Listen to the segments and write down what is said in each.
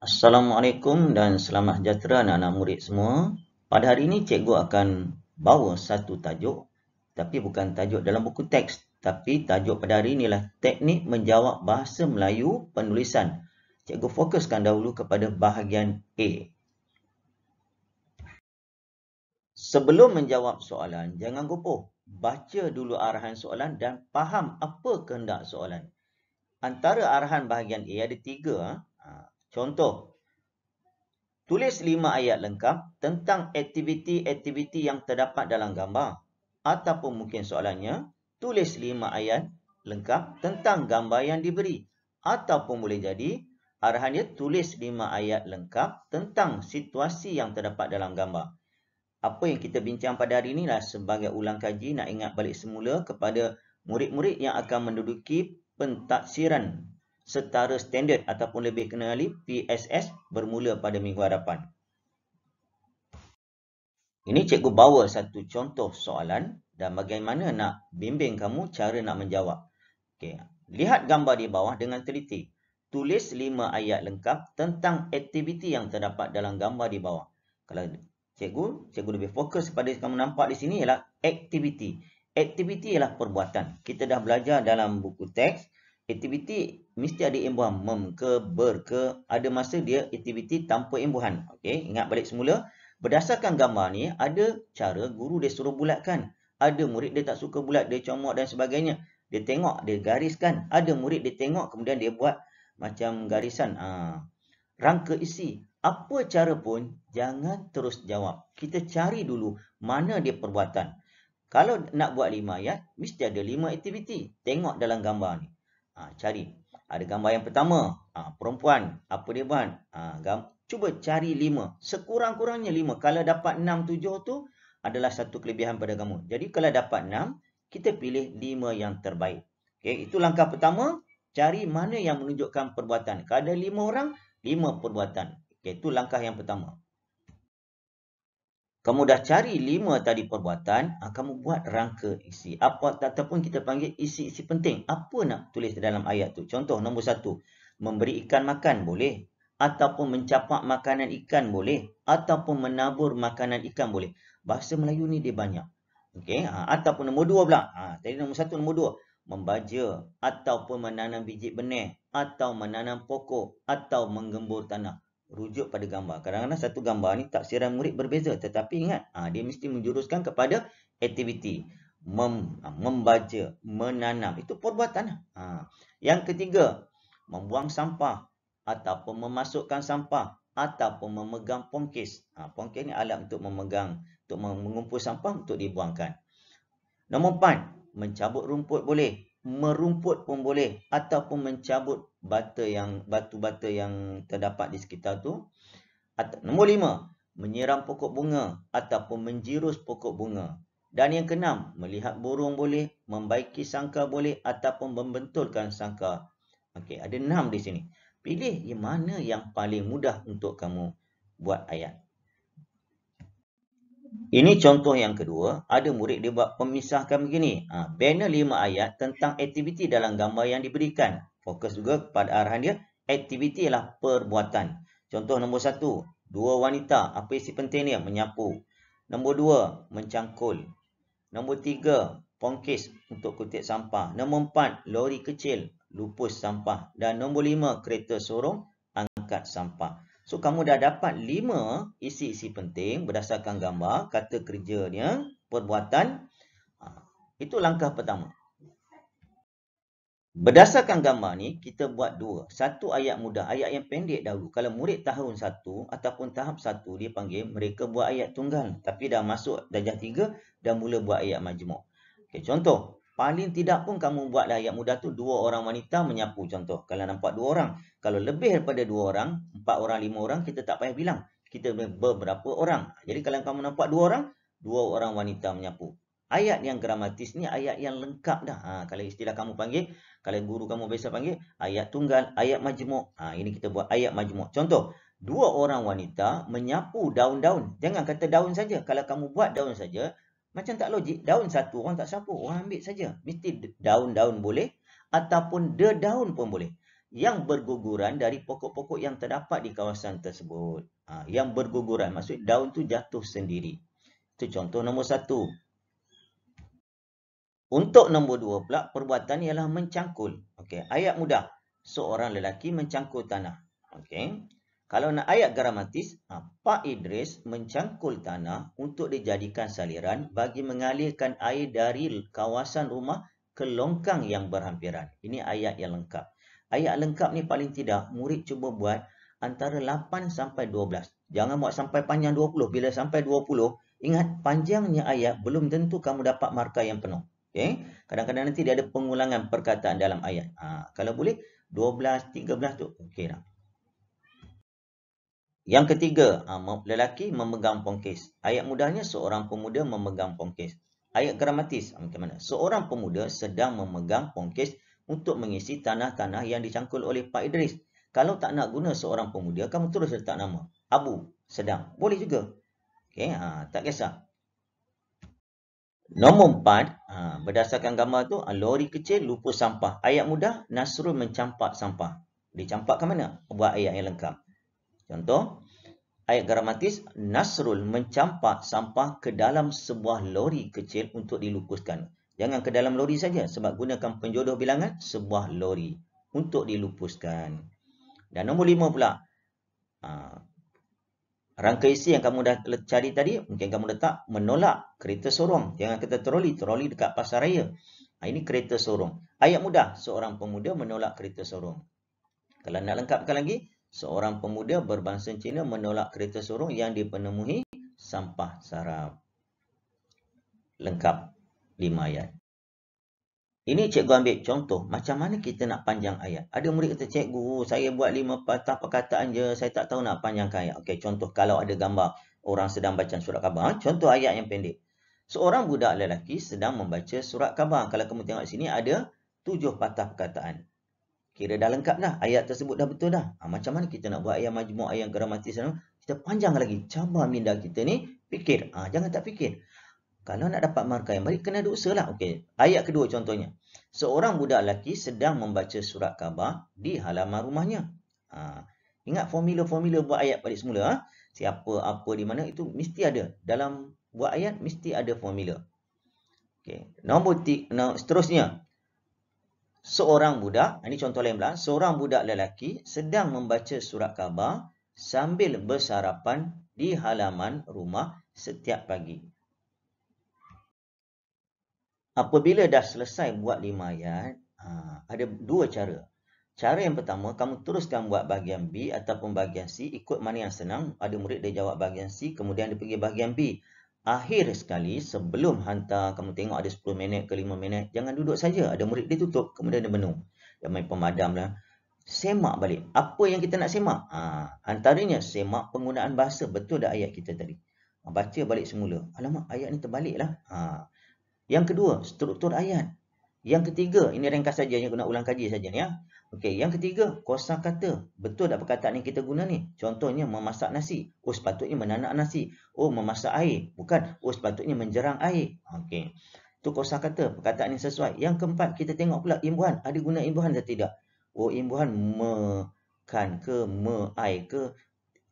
Assalamualaikum dan selamat sejahtera anak-anak murid semua. Pada hari ini cikgu akan bawa satu tajuk, tapi bukan tajuk dalam buku teks, tapi tajuk pada hari ini ialah teknik menjawab bahasa Melayu penulisan. Cikgu fokuskan dahulu kepada bahagian A. Sebelum menjawab soalan, jangan gopoh. Baca dulu arahan soalan dan faham apa kehendak soalan. Antara arahan bahagian A ada 3. Contoh, tulis 5 ayat lengkap tentang aktiviti-aktiviti yang terdapat dalam gambar. Ataupun mungkin soalannya, tulis 5 ayat lengkap tentang gambar yang diberi. Ataupun boleh jadi, arahannya tulis 5 ayat lengkap tentang situasi yang terdapat dalam gambar. Apa yang kita bincang pada hari ini adalah sebagai ulang kaji, nak ingat balik semula kepada murid-murid yang akan menduduki pentaksiran setara standard ataupun lebih kenali PSS bermula pada minggu hadapan. Ini cikgu bawa satu contoh soalan dan bagaimana nak bimbing kamu cara nak menjawab. Okey, lihat gambar di bawah dengan teliti. Tulis 5 ayat lengkap tentang aktiviti yang terdapat dalam gambar di bawah. Kalau cikgu lebih fokus pada kamu nampak di sini ialah aktiviti. Aktiviti ialah perbuatan. Kita dah belajar dalam buku teks, aktiviti mesti ada imbuhan mem ke, ber ke, ada masa dia aktiviti tanpa imbuhan. Okey, ingat balik semula. Berdasarkan gambar ni, ada cara guru dia suruh bulatkan. Ada murid dia tak suka bulat, dia comot dan sebagainya. Dia tengok, dia gariskan. Ada murid dia tengok, kemudian dia buat macam garisan. Rangka isi. Apa cara pun, jangan terus jawab. Kita cari dulu mana dia perbuatan. Kalau nak buat 5 ayat, mesti ada 5 aktiviti. Tengok dalam gambar ni. Cari. Ada gambar yang pertama, perempuan. Apa dia buat? Cuba cari 5. Sekurang-kurangnya 5. Kalau dapat 6, 7 tu adalah satu kelebihan pada kamu. Jadi kalau dapat 6, kita pilih 5 yang terbaik. Okay, itu langkah pertama. Cari mana yang menunjukkan perbuatan. Kalau ada 5 orang, 5 perbuatan. Okay, itu langkah yang pertama. Kamu dah cari 5 tadi perbuatan, kamu buat rangka isi. Apa ataupun kita panggil isi-isi penting. Apa nak tulis dalam ayat tu? Contoh nombor 1, memberi ikan makan boleh, ataupun mencapak makanan ikan boleh, ataupun menabur makanan ikan boleh. Bahasa Melayu ni dia banyak. Okey, ataupun nombor 2 pula. Tadi nombor 1, nombor 2, membaja ataupun menanam biji benih atau menanam pokok atau menggembur tanah. Rujuk pada gambar. Kadang-kadang satu gambar ni taksiran murid berbeza, tetapi ingat, dia mesti menjuruskan kepada aktiviti. Membaca, menanam, itu perbuatan. Yang ketiga, membuang sampah ataupun memasukkan sampah ataupun memegang pongkis. Pongkis ni alat untuk memegang, untuk mengumpul sampah untuk dibuangkan. Nombor 4, mencabut rumput boleh, merumput pun boleh, ataupun mencabut batu-bata yang terdapat di sekitar tu. Nombor 5, menyiram pokok bunga ataupun menjirus pokok bunga. Dan yang keenam, melihat burung boleh, membaiki sangkar boleh, ataupun membentulkan sangkar. Okey, ada 6 di sini. Pilih yang mana yang paling mudah untuk kamu buat ayat. Ini contoh yang kedua. Ada murid dia buat pemisahkan begini. Banner 5 ayat tentang aktiviti dalam gambar yang diberikan. Fokus juga pada arahan dia. Aktiviti ialah perbuatan. Contoh nombor 1, 2 wanita. Apa isi penting dia? Menyapu. Nombor 2, mencangkul. Nombor 3, pongkis untuk kutip sampah. Nombor 4, lori kecil, lupus sampah. Dan nombor 5, kereta sorong, angkat sampah. So, kamu dah dapat 5 isi-isi penting berdasarkan gambar, kata kerjanya, perbuatan. Itu langkah pertama. Berdasarkan gambar ni, kita buat 2. Satu ayat mudah, ayat yang pendek dahulu. Kalau murid tahun 1 ataupun tahap 1, dia panggil mereka buat ayat tunggal. Tapi dah masuk darjah 3, dah mula buat ayat majmuk. Okay, contoh, paling tidak pun kamu buatlah ayat mudah tu, 2 orang wanita menyapu contoh. Kalau nampak 2 orang. Kalau lebih daripada 2 orang, 4 orang, 5 orang, kita tak payah bilang. Kita beberapa orang. Jadi kalau kamu nampak 2 orang, 2 orang wanita menyapu. Ayat yang gramatis ni ayat yang lengkap dah. Kalau istilah kamu panggil, kalau guru kamu biasa panggil, ayat tunggal, ayat majmuk. Ini kita buat ayat majmuk. Contoh, 2 orang wanita menyapu daun-daun. Jangan kata daun saja. Kalau kamu buat daun saja, macam tak logik. Daun satu orang tak sapu, orang ambil saja. Mesti daun-daun boleh ataupun dedaun pun boleh. yang berguguran dari pokok-pokok yang terdapat di kawasan tersebut. Yang berguguran, maksud daun tu jatuh sendiri. Itu contoh nombor 1. Untuk nombor 2 pula, perbuatan ialah mencangkul. Okey, ayat mudah. Seorang lelaki mencangkul tanah. Okey. Kalau nak ayat gramatis, Pak Idris mencangkul tanah untuk dijadikan saliran bagi mengalirkan air dari kawasan rumah ke longkang yang berhampiran. Ini ayat yang lengkap. Ayat lengkap ni paling tidak murid cuba buat antara 8 sampai 12. Jangan buat sampai panjang 20. Bila sampai 20, ingat panjangnya ayat belum tentu kamu dapat markah yang penuh. Okay. Kadang-kadang nanti dia ada pengulangan perkataan dalam ayat. Kalau boleh 12, 13 tu okey dah. Yang ketiga, lelaki memegang pongkis. Ayat mudahnya seorang pemuda memegang pongkis. Ayat gramatis macam mana? Seorang pemuda sedang memegang pongkis untuk mengisi tanah-tanah yang dicangkul oleh Pak Idris. Kalau tak nak guna seorang pemuda, kamu terus letak nama. Abu, sedang. Boleh juga. Okey, tak kisah. Nombor 4, berdasarkan gambar tu, lori kecil lupa sampah. Ayat mudah, Nasrul mencampak sampah. Dicampak ke mana? Buat ayat yang lengkap. Contoh, ayat gramatis, Nasrul mencampak sampah ke dalam sebuah lori kecil untuk dilupuskan. Jangan ke dalam lori saja, sebab gunakan penjodoh bilangan sebuah lori untuk dilupuskan. Dan nombor 5 pula, rangka isi yang kamu dah cari tadi, mungkin kamu letak menolak kereta sorong. Jangan kata troli dekat pasar raya. Ini kereta sorong. Ayat mudah, seorang pemuda menolak kereta sorong. Kalau nak lengkapkan lagi, seorang pemuda berbangsa Cina menolak kereta sorong yang dipenuhi sampah sarap. Lengkap 5 ayat. Ini cikgu ambil contoh, macam mana kita nak panjang ayat. Ada murid kata, cikgu, saya buat 5 patah perkataan je, saya tak tahu nak panjangkan ayat. Okey, contoh kalau ada gambar orang sedang baca surat khabar. Contoh ayat yang pendek. Seorang budak lelaki sedang membaca surat khabar. Kalau kamu tengok sini ada 7 patah perkataan. Kira dah lengkap dah. Ayat tersebut dah betul dah. Macam mana kita nak buat ayat majmuk, ayat gramatis? Kita panjang lagi. Cabar minda kita ni fikir. Jangan tak fikir. Kalau nak dapat markah yang baik, kena ada usaha lah. Okey, ayat kedua contohnya. Seorang budak lelaki sedang membaca surat khabar di halaman rumahnya. Ingat formula-formula buat ayat balik semula. Siapa, apa, di mana, itu mesti ada. Dalam buat ayat, mesti ada formula. Okey, seterusnya. Seorang budak, ini contoh lain pula. Seorang budak lelaki sedang membaca surat khabar sambil bersarapan di halaman rumah setiap pagi. Apabila dah selesai buat 5 ayat, ada 2 cara. Cara yang pertama, kamu teruskan buat bahagian B ataupun bahagian C, ikut mana yang senang. Ada murid dia jawab bahagian C, kemudian dia pergi bahagian B. Akhir sekali, sebelum hantar, kamu tengok ada 10 minit ke 5 minit, jangan duduk saja. Ada murid dia tutup, kemudian dia menung. Dia main pemadam lah. Semak balik. Apa yang kita nak semak? Antaranya, semak penggunaan bahasa. Betul dah ayat kita tadi. Baca balik semula. Alamak, ayat ni terbalik lah. Yang kedua, struktur ayat. Yang ketiga, ini ringkas saja, yang nak ulang kaji saja ni ya. Okey, yang ketiga, kosakata. Betul tak perkataan yang kita guna ni? Contohnya memasak nasi. Oh, sepatutnya menanak nasi. Oh, memasak air. Bukan, oh sepatutnya menjerang air. Okey. Itu kosakata, perkataan yang sesuai. Yang keempat, kita tengok pula imbuhan. Ada guna imbuhan atau tidak? Oh, imbuhan kan ke, me-ai ke?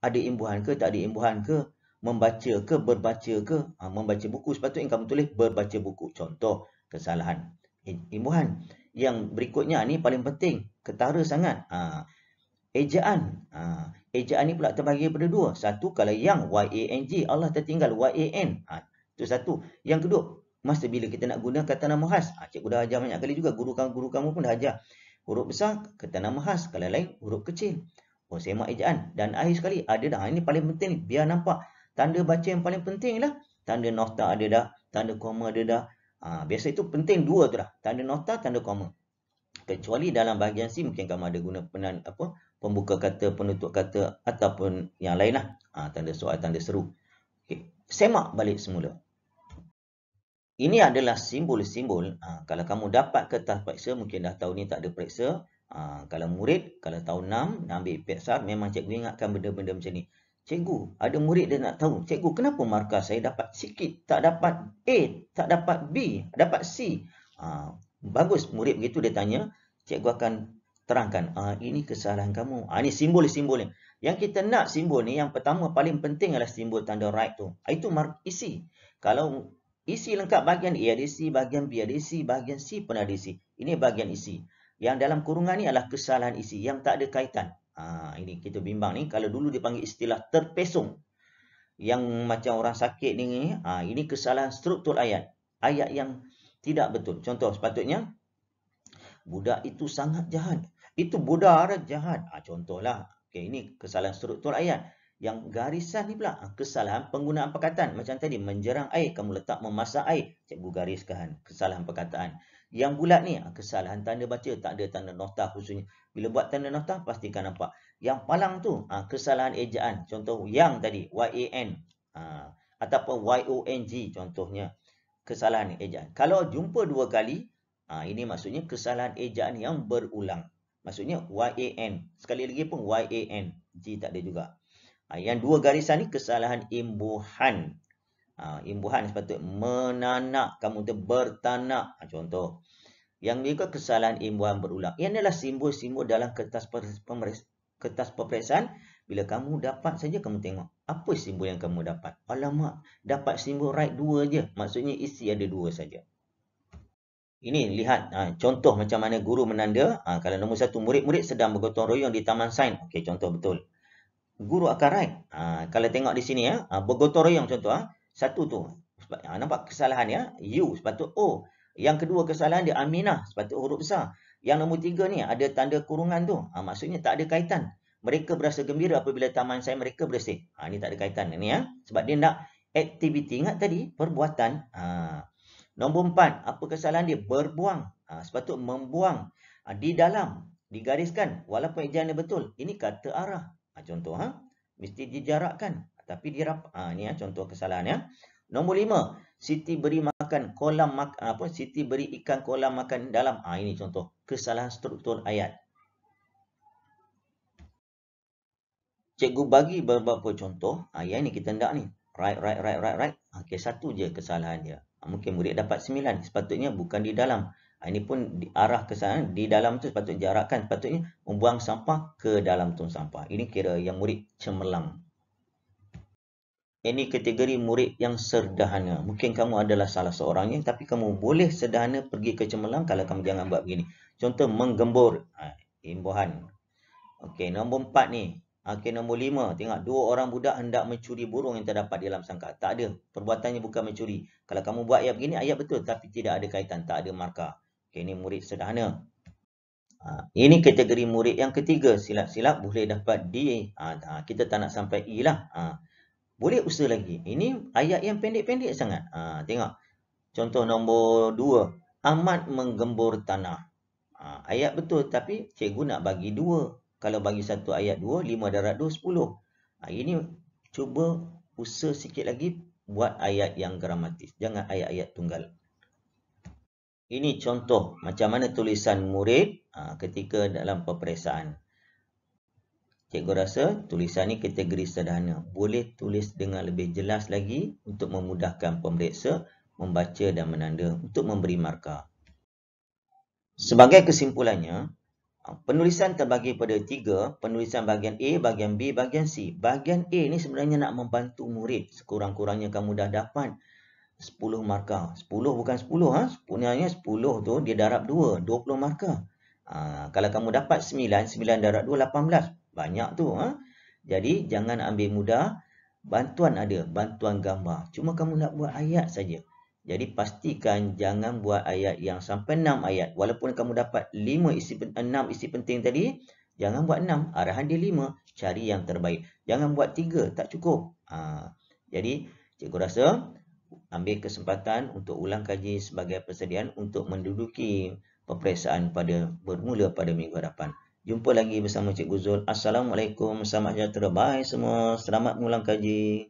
Ada imbuhan ke, tak ada imbuhan ke? Membaca ke, berbaca ke? Membaca buku, sepatutnya kamu tulis berbaca buku. Contoh, kesalahan imbuhan. Yang berikutnya ni paling penting, ketara sangat. Ejaan. Ejaan ni pula terbagi pada 2. Satu, kalau yang Y-A-N-G, Allah tertinggal Y-A-N. Itu satu. Yang kedua, masa bila kita nak guna kata nama khas. Cikgu dah ajar banyak kali juga, guru kamu pun dah ajar. Huruf besar, kata nama khas. Kalau lain, huruf kecil. Oh, semak ejaan. Dan akhir sekali, ada dah. Ini paling penting, biar nampak. Tanda baca yang paling penting lah. Tanda nokta ada dah. Tanda koma ada dah. Biasa itu penting 2 tu dah. Tanda nokta, tanda koma. Kecuali dalam bahagian C, mungkin kamu ada guna pembuka kata, penutup kata, ataupun yang lain lah. Tanda soal, tanda seru. Okay. Semak balik semula. Ini adalah simbol-simbol. Kalau kamu dapat kertas periksa, mungkin dah tahu ni tak ada periksa. Kalau murid, kalau tahun 6, nak ambil PSR, memang cikgu ingatkan benda-benda macam ni. Cikgu, ada murid dia nak tahu. Cikgu, kenapa markah saya dapat sikit? Tak dapat A, tak dapat B, dapat C. Bagus, murid begitu dia tanya. Cikgu akan terangkan, ini kesalahan kamu. Ini simbol-simbolnya. Yang kita nak simbol ni, yang pertama paling penting adalah simbol tanda right tu. Itu isi. Kalau isi lengkap, bahagian A ada isi, bahagian B ada isi, bahagian C pun ada isi. Ini bahagian isi. Yang dalam kurungan ni adalah kesalahan isi yang tak ada kaitan. Ini kita bimbang ni. Kalau dulu dipanggil istilah terpesong. Yang macam orang sakit ni, ini kesalahan struktur ayat. Ayat yang tidak betul. Contoh, sepatutnya, budak itu sangat jahat. Itu budak jahat. Contohlah. Okay, ini kesalahan struktur ayat. Yang garisan ni pula, kesalahan penggunaan perkataan. Macam tadi, menjerang air. Kamu letak memasak air. Cikgu gariskan. Kesalahan perkataan. Yang bulat ni, kesalahan tanda baca. Tak ada tanda nota khususnya. Bila buat tanda nota, pastikan nampak. Yang palang tu, kesalahan ejaan. Contoh, yang tadi, Y-A-N. Ataupun Y-O-N-G contohnya. Kesalahan ejaan. Kalau jumpa dua kali, ini maksudnya kesalahan ejaan yang berulang. Maksudnya Y-A-N. Sekali lagi pun Y-A-N. G tak ada juga. Yang dua garisan ni kesalahan imbuhan. Imbuhan sepatutnya menanak. Kamu tu bertanak. Contoh. Yang juga kesalahan imbuhan berulang. Ini adalah simbol-simbol dalam kertas peperiksaan. Bila kamu dapat saja, kamu tengok. Apa simbol yang kamu dapat? Alamak, dapat simbol right 2 je. Maksudnya isi ada 2 saja. Ini lihat contoh macam mana guru menanda. Kalau nombor 1, murid-murid sedang bergotong royong di Taman Sains. Okey, contoh betul. Guru akan right. Kalau tengok di sini bergotong royong contoh. Satu tu. Nampak kesalahan ya. U sepatut O. Yang kedua kesalahan dia Aminah. Sepatut huruf besar. Yang nombor 3 ni ada tanda kurungan tu. Maksudnya tak ada kaitan. Mereka berasa gembira apabila Taman Sains mereka bersih. Ini tak ada kaitan ni ya. Sebab dia nak aktiviti. Ingat tadi perbuatan. Nombor 4, apa kesalahan dia? Berbuang. Sepatut membuang. Di dalam. Digariskan. Walaupun ejaannya betul. Ini kata arah. Contoh. Mesti dijarakkan. Tapi dirap. Ini contoh kesalahan ya. Nombor 5. Siti beri makan kolam Siti beri ikan kolam makan dalam. Ini contoh. Kesalahan struktur ayat. Cikgu bagi beberapa contoh. Yang ni kita hendak ni. Right. Okey, satu je kesalahan dia. Mungkin murid dapat 9. Sepatutnya bukan di dalam. Ini pun arah kesalahan. Di dalam tu sepatutnya jarakkan. Sepatutnya membuang sampah ke dalam tong sampah. Ini kira yang murid cemerlang. Ini kategori murid yang sederhana. Mungkin kamu adalah salah seorangnya. Tapi kamu boleh sederhana pergi ke cemerlang kalau kamu jangan buat begini. Contoh menggembur. Imbuhan. Okey, nombor 4 ni. Okey, nombor 5. Tengok, 2 orang budak hendak mencuri burung yang terdapat di dalam sangkar. Tak ada. Perbuatannya bukan mencuri. Kalau kamu buat ayat begini, ayat betul. Tapi tidak ada kaitan. Tak ada markah. Okey, ini murid sederhana. Ini kategori murid yang ketiga. Silap-silap boleh dapat D. Kita tak nak sampai E lah. Boleh usaha lagi. Ini ayat yang pendek-pendek sangat. Tengok. Contoh nombor 2. Ahmad menggembur tanah. Ayat betul. Tapi cikgu nak bagi 2. Kalau bagi satu ayat 2, 5 darab 2, 10. Ini cuba usaha sikit lagi buat ayat yang gramatis. Jangan ayat-ayat tunggal. Ini contoh macam mana tulisan murid ketika dalam peperiksaan. Cikgu rasa tulisan ini kategori sederhana. Boleh tulis dengan lebih jelas lagi untuk memudahkan pemeriksa membaca dan menanda untuk memberi markah. Sebagai kesimpulannya, penulisan terbagi pada 3, penulisan bahagian A, bahagian B, bahagian C. Bahagian A ni sebenarnya nak membantu murid. Sekurang-kurangnya kamu dah dapat 10 markah. 10 bukan 10. Sebenarnya 10 tu dia darab 2, 20 markah. Kalau kamu dapat 9, 9 darab 2, 18. Banyak tu. Jadi jangan ambil mudah. Bantuan ada, bantuan gambar. Cuma kamu nak buat ayat saja. Jadi pastikan jangan buat ayat yang sampai 6 ayat. Walaupun kamu dapat 6 isi penting tadi, jangan buat 6. Arahan dia 5. Cari yang terbaik. Jangan buat 3. Tak cukup. Jadi cikgu rasa ambil kesempatan untuk ulang kaji sebagai persediaan untuk menduduki peperiksaan bermula pada minggu hadapan. Jumpa lagi bersama Cikgu Zul. Assalamualaikum. Selamat sejahtera. Bye semua. Selamat mengulang kaji.